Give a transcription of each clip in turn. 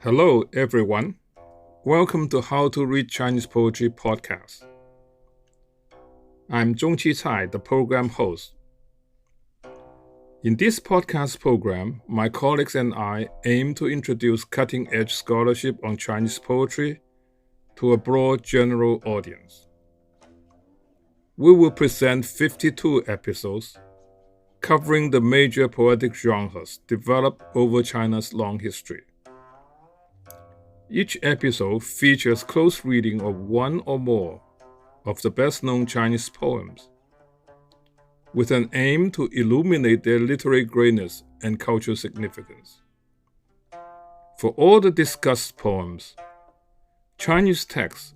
Hello, everyone. Welcome to How to Read Chinese Poetry podcast. I'm Zong-qi, the program host. In this podcast program, my colleagues and I aim to introduce cutting-edge scholarship on Chinese poetry to a broad general audience. We will present 52 episodes covering the major poetic genres developed over China's long history. Each episode features close reading of one or more of the best-known Chinese poems, with an aim to illuminate their literary greatness and cultural significance. For all the discussed poems, Chinese text,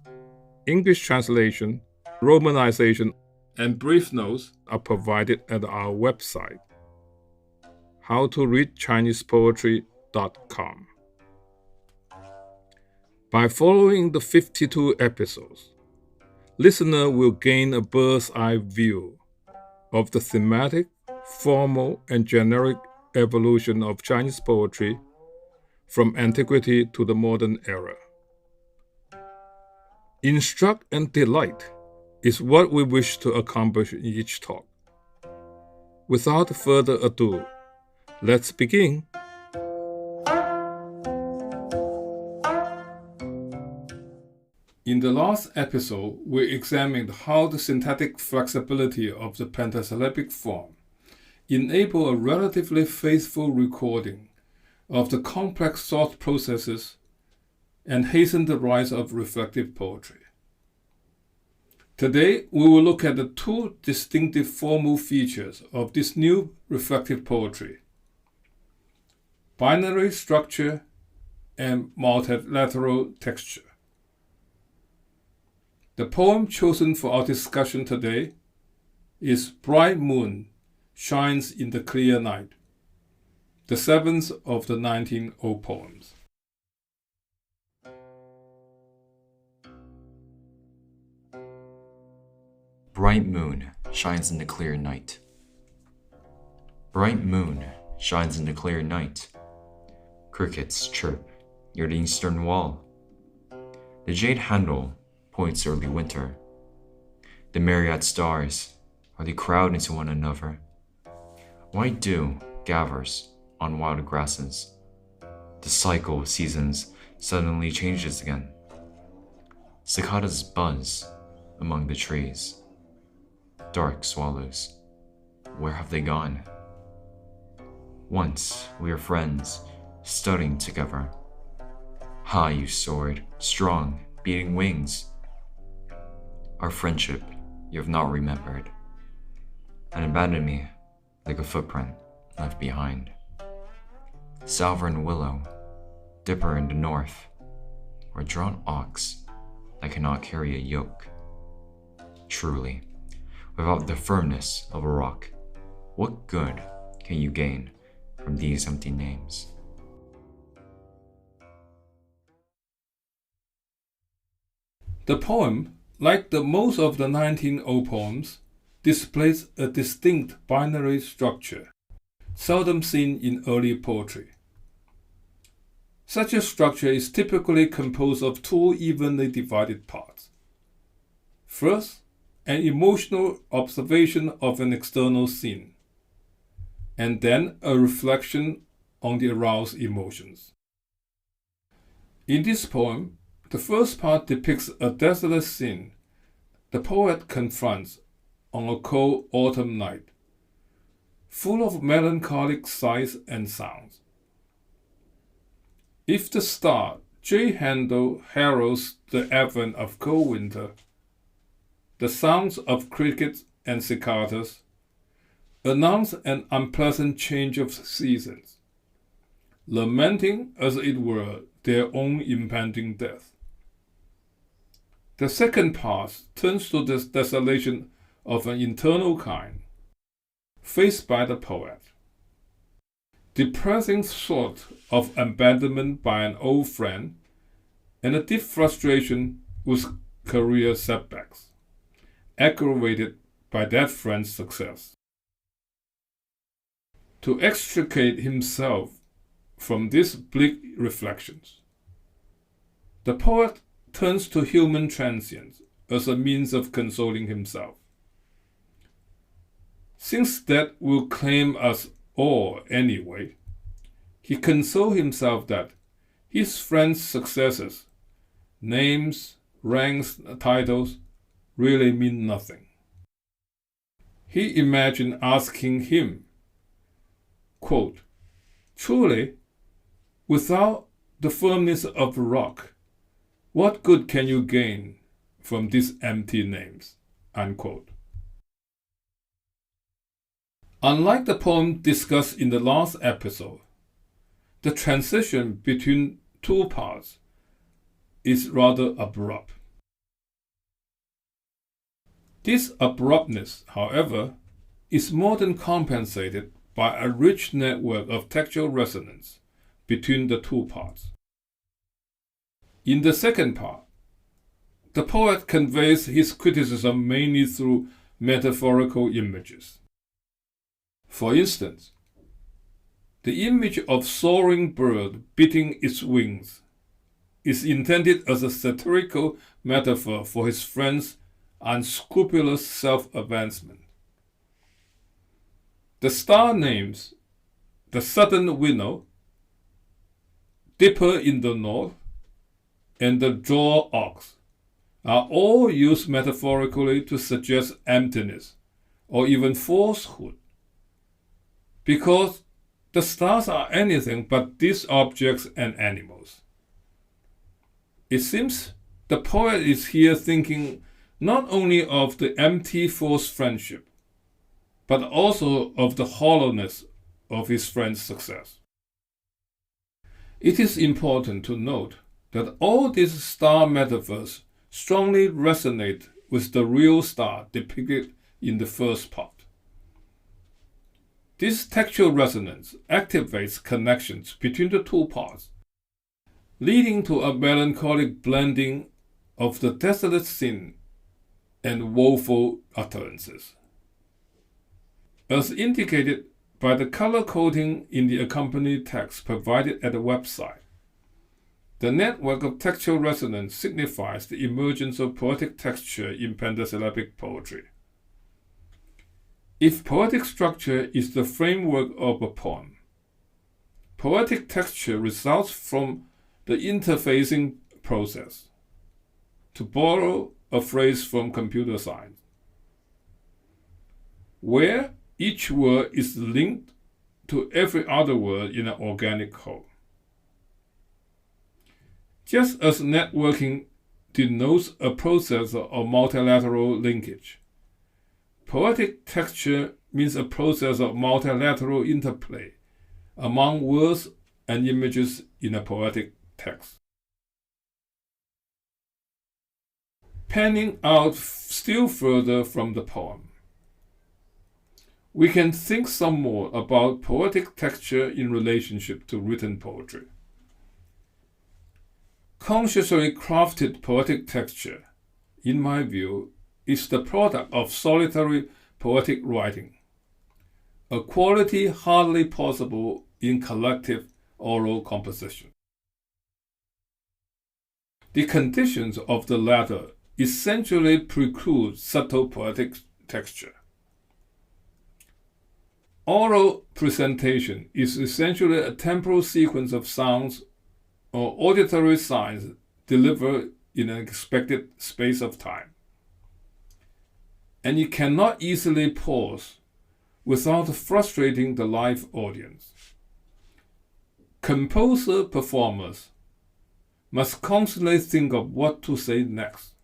English translation, romanization, and brief notes are provided at our website, howtoreadchinesepoetry.com. By following the 52 episodes, listener will gain a bird's-eye view of the thematic, formal, and generic evolution of Chinese poetry from antiquity to the modern era. Instruct and delight is what we wish to accomplish in each talk. Without further ado, let's begin. In the last episode, we examined how the syntactic flexibility of the pentasyllabic form enables a relatively faithful recording of the complex thought processes and hasten the rise of reflective poetry. Today, we will look at the two distinctive formal features of this new reflective poetry: binary structure and multilateral texture. The poem chosen for our discussion today is Bright Moon Shines in the Clear Night, the seventh of the 19 old poems. Bright moon shines in the clear night. Bright moon shines in the clear night. Crickets chirp near the eastern wall. The jade handle points early winter. The myriad stars, are they crowd into one another? White dew gathers on wild grasses. The cycle of seasons suddenly changes again. Cicadas buzz among the trees. Dark swallows, where have they gone? Once we were friends, studying together. High you soared, strong, beating wings. Our friendship you have not remembered, and abandoned me like a footprint left behind. Salver and willow, dipper in the north, or drawn ox that cannot carry a yoke. Truly, without the firmness of a rock, what good can you gain from these empty names? The poem, like the most of the 19 old poems, displays a distinct binary structure, seldom seen in early poetry. Such a structure is typically composed of two evenly divided parts. First, an emotional observation of an external scene, and then a reflection on the aroused emotions. In this poem, the first part depicts a desolate scene the poet confronts on a cold autumn night, full of melancholic sights and sounds. If the star, J handle, heralds the advent of cold winter, the sounds of crickets and cicadas announce an unpleasant change of seasons, lamenting, as it were, their own impending death. The second part turns to the desolation of an internal kind, faced by the poet. Depressing thought of abandonment by an old friend and a deep frustration with career setbacks, aggravated by that friend's success. To extricate himself from these bleak reflections, the poet turns to human transience as a means of consoling himself. Since death will claim us all anyway, he consoles himself that his friends' successes, names, ranks, titles, really mean nothing. He imagined asking him, quote, "Truly, without the firmness of the rock, what good can you gain from these empty names?" Unquote. Unlike the poem discussed in the last episode, the transition between two parts is rather abrupt. This abruptness, however, is more than compensated by a rich network of textual resonance between the two parts. In the second part, the poet conveys his criticism mainly through metaphorical images. For instance, the image of soaring bird beating its wings is intended as a satirical metaphor for his friend's unscrupulous self-advancement. The star names, the southern winnow, dipper in the north, and the jaw ox are all used metaphorically to suggest emptiness or even falsehood, because the stars are anything but these objects and animals. It seems the poet is here thinking not only of the empty false friendship, but also of the hollowness of his friend's success. It is important to note that all these star metaphors strongly resonate with the real star depicted in the first part. This textual resonance activates connections between the two parts, leading to a melancholic blending of the desolate scene and woeful utterances. As indicated by the color coding in the accompanying text provided at the website, the network of textual resonance signifies the emergence of poetic texture in pentasyllabic poetry. If poetic structure is the framework of a poem, poetic texture results from the interfacing process. To borrow a phrase from computer science, where each word is linked to every other word in an organic whole. Just as networking denotes a process of multilateral linkage, poetic texture means a process of multilateral interplay among words and images in a poetic text. Panning out still further from the poem, we can think some more about poetic texture in relationship to written poetry. Consciously crafted poetic texture, in my view, is the product of solitary poetic writing, a quality hardly possible in collective oral composition. The conditions of the latter essentially preclude subtle poetic texture. Oral presentation is essentially a temporal sequence of sounds or auditory signs delivered in an expected space of time, and you cannot easily pause without frustrating the live audience. Composer-performers must constantly think of what to say next.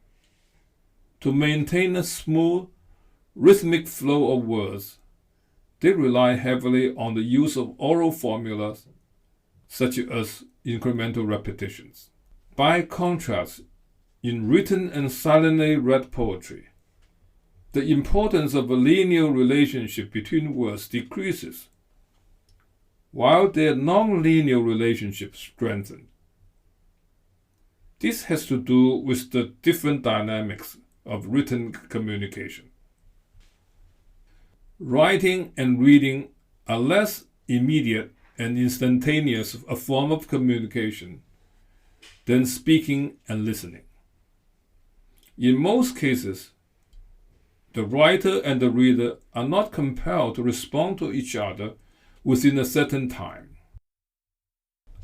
To maintain a smooth, rhythmic flow of words, they rely heavily on the use of oral formulas, such as incremental repetitions. By contrast, in written and silently read poetry, the importance of a linear relationship between words decreases, while their non-linear relationship strengthens. This has to do with the different dynamics of written communication. Writing and reading are less immediate and instantaneous a form of communication, than speaking and listening. In most cases, the writer and the reader are not compelled to respond to each other within a certain time.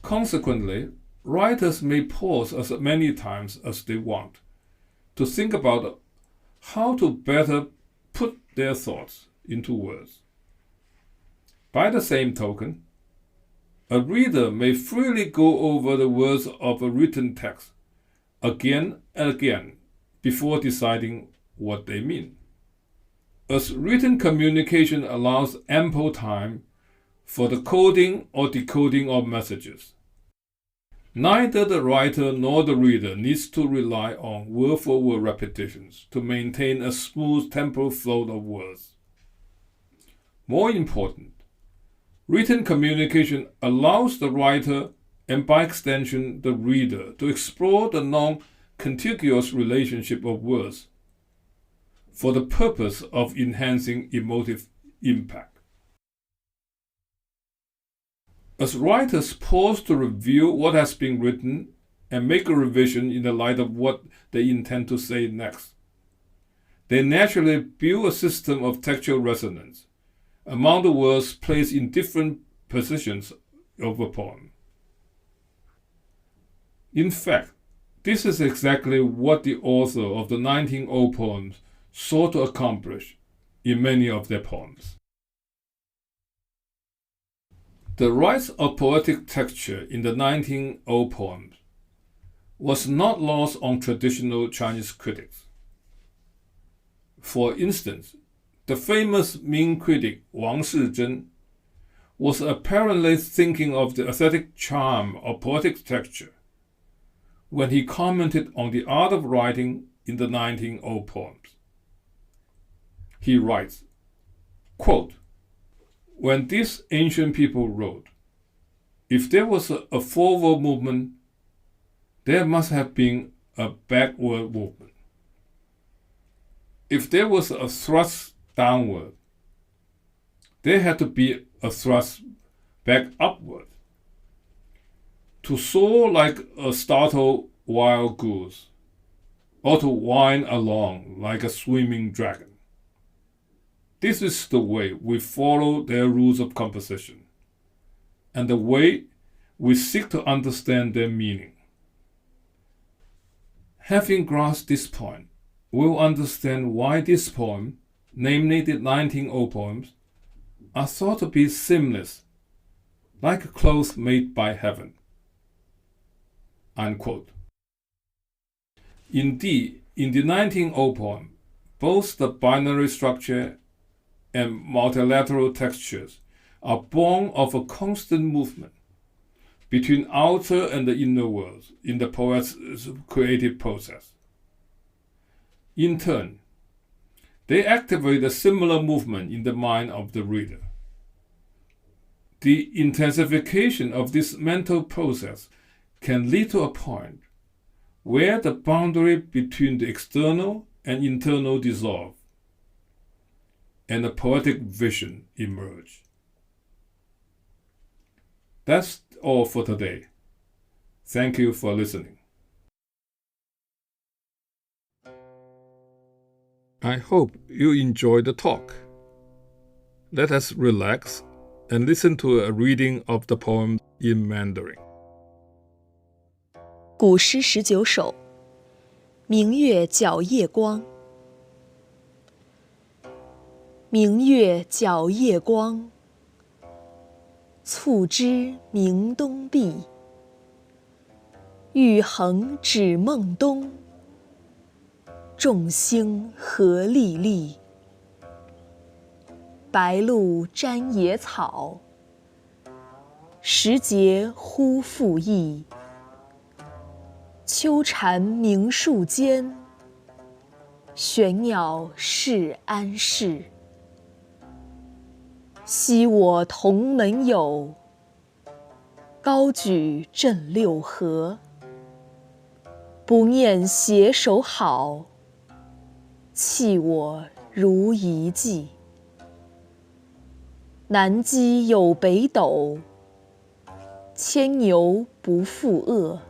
Consequently, writers may pause as many times as they want to think about how to better put their thoughts into words. By the same token, a reader may freely go over the words of a written text again and again before deciding what they mean. As written communication allows ample time for the coding or decoding of messages, neither the writer nor the reader needs to rely on word-for-word repetitions to maintain a smooth temporal flow of words. More important, written communication allows the writer and by extension the reader to explore the non-contiguous relationship of words for the purpose of enhancing emotive impact. As writers pause to review what has been written and make a revision in the light of what they intend to say next, they naturally build a system of textual resonance among the words placed in different positions of a poem. In fact, this is exactly what the author of the 1900 poems sought to accomplish in many of their poems. The rise of poetic texture in the 1900 poems was not lost on traditional Chinese critics. For instance, the famous Ming critic Wang Shizhen was apparently thinking of the aesthetic charm of poetic texture when he commented on the art of writing in the 1900 poems. He writes, quote, "When these ancient people wrote, if there was a forward movement, there must have been a backward movement. If there was a thrust downward, there had to be a thrust back upward. To soar like a startled wild goose, or to wind along like a swimming dragon. This is the way we follow their rules of composition, and the way we seek to understand their meaning. Having grasped this point, we'll understand why this poem, namely the 1900 poems, are thought to be seamless, like a cloth made by heaven." Unquote. Indeed, in the 1900 poem, both the binary structure and multilateral textures are born of a constant movement between outer and the inner worlds in the poet's creative process. In turn, they activate a similar movement in the mind of the reader. The intensification of this mental process can lead to a point where the boundary between the external and internal dissolve, and a poetic vision emerge. That's all for today. Thank you for listening. I hope you enjoyed the talk. Let us relax and listen to a reading of the poem in Mandarin. 古诗19首，明月皎夜光。明月皎夜光，促织鸣东壁。玉衡指孟冬，众星何历历。白露沾野草，时节忽复易。秋蝉鸣树间，玄鸟是安适。昔我同门友，高举振六合。不念携手好，弃我如遗迹。南箕有北斗，牵牛不负恶。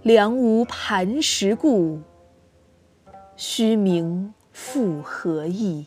良无磐石故，虚名复何益？